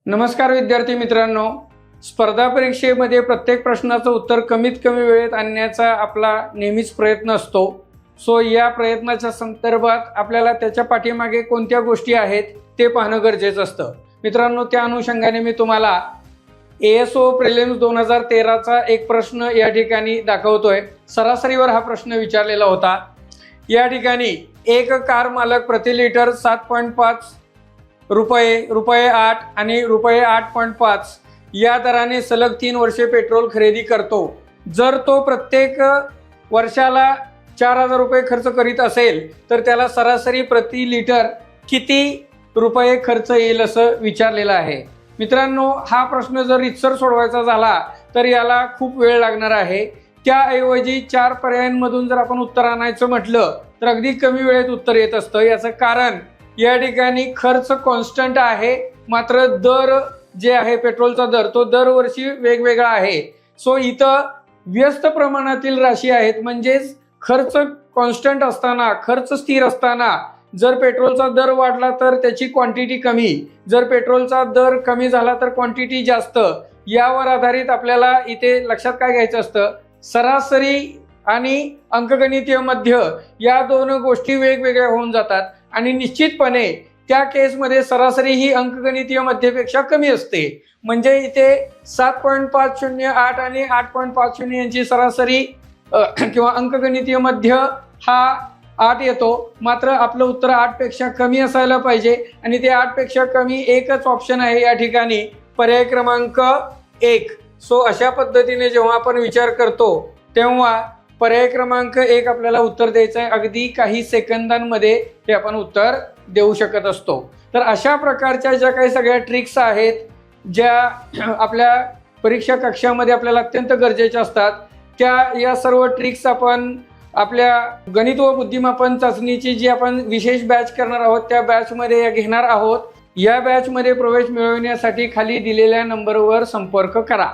नमस्कार विद्यार्थी मित्रांनो, स्पर्धा परीक्षेमध्ये प्रत्येक प्रश्नाचं उत्तर कमीत कमी वेळेत आणण्याचा आपला नेहमीच प्रयत्न असतो। सो या प्रयत्नाच्या संदर्भात आपल्याला त्याच्या पाठीमागे कोणत्या गोष्टी आहेत ते पाहणं गरजेचं असतं। मित्रांनो, त्या अनुषंगाने मी तुम्हाला ASO प्रिलिम्स 2013चा एक प्रश्न या ठिकाणी दाखवतोय। सरासरीवर हा प्रश्न विचारलेला होता। या ठिकाणी एक कार मालक प्रति लिटर 7.5 रुपये, रुपये 8 आणि रुपये 8.5 या दराने सलग 3 वर्षे पेट्रोल खरेदी करतो। जर तो प्रत्येक वर्षाला 4000 रुपये खर्च करीत असेल तर त्याला सरासरी प्रति लिटर किती रुपये खर्च येईल असं विचारलेलं आहे। मित्रांनो, हा प्रश्न जर रितसर सोडवायचा झाला तर याला खूप वेळ लागणार आहे। त्याऐवजी 4 पर्यायांमधून जर आपण उत्तर आणायचं म्हटलं तर अगदी कमी वेळेत उत्तर येत असतं। याचं कारण या ठिकाणी खर्च कॉन्स्टंट आहे, मात्र दर जे आहे पेट्रोलचा दर तो दरवर्षी वेगवेगळा आहे। सो इथं व्यस्त प्रमाणातील राशी आहेत, म्हणजेच खर्च कॉन्स्टंट असताना, खर्च स्थिर असताना जर पेट्रोलचा दर वाढला तर त्याची क्वांटिटी कमी, जर पेट्रोलचा दर कमी झाला तर क्वांटिटी जास्त। यावर आधारित आपल्याला इथे लक्षात काय घ्यायचं असतं, सरासरी आणि अंकगणितीय मध्य या दोन गोष्टी वेगवेगळ्या होऊन जातात आणि निश्चितपणे त्या केसमध्ये सरासरी ही अंकगणितीय मध्यपेक्षा कमी असते। म्हणजे इथे 7.508 आणि 8.50 यांची सरासरी किंवा अंकगणितीय मध्य हा 8 येतो, मात्र आपलं उत्तर 8 पेक्षा कमी असायला पाहिजे आणि ते 8 पेक्षा कमी एकच ऑप्शन आहे या ठिकाणी, पर्याय क्रमांक 1। सो अशा पद्धतीने जेव्हा आपण विचार करतो तेव्हा पर्याय क्रमांक 1 आपल्याला उत्तर द्यायचं आहे। अगदी काही सेकंदांमध्ये हे आपण उत्तर देऊ शकत असतो। तर अशा प्रकारच्या ज्या काही सगळ्या ट्रिक्स आहेत ज्या आपल्या परीक्षा कक्षामध्ये आपल्याला अत्यंत गरजेच्या असतात, या सर्व ट्रिक्स आपण आपल्या गणित व बुद्धिमापन चाचणीची जी आपण विशेष बॅच करणार आहोत त्या बॅचमध्ये घेणार आहोत। या बॅचमध्ये प्रवेश मिळवण्यासाठी खाली दिलेल्या नंबरवर संपर्क करा।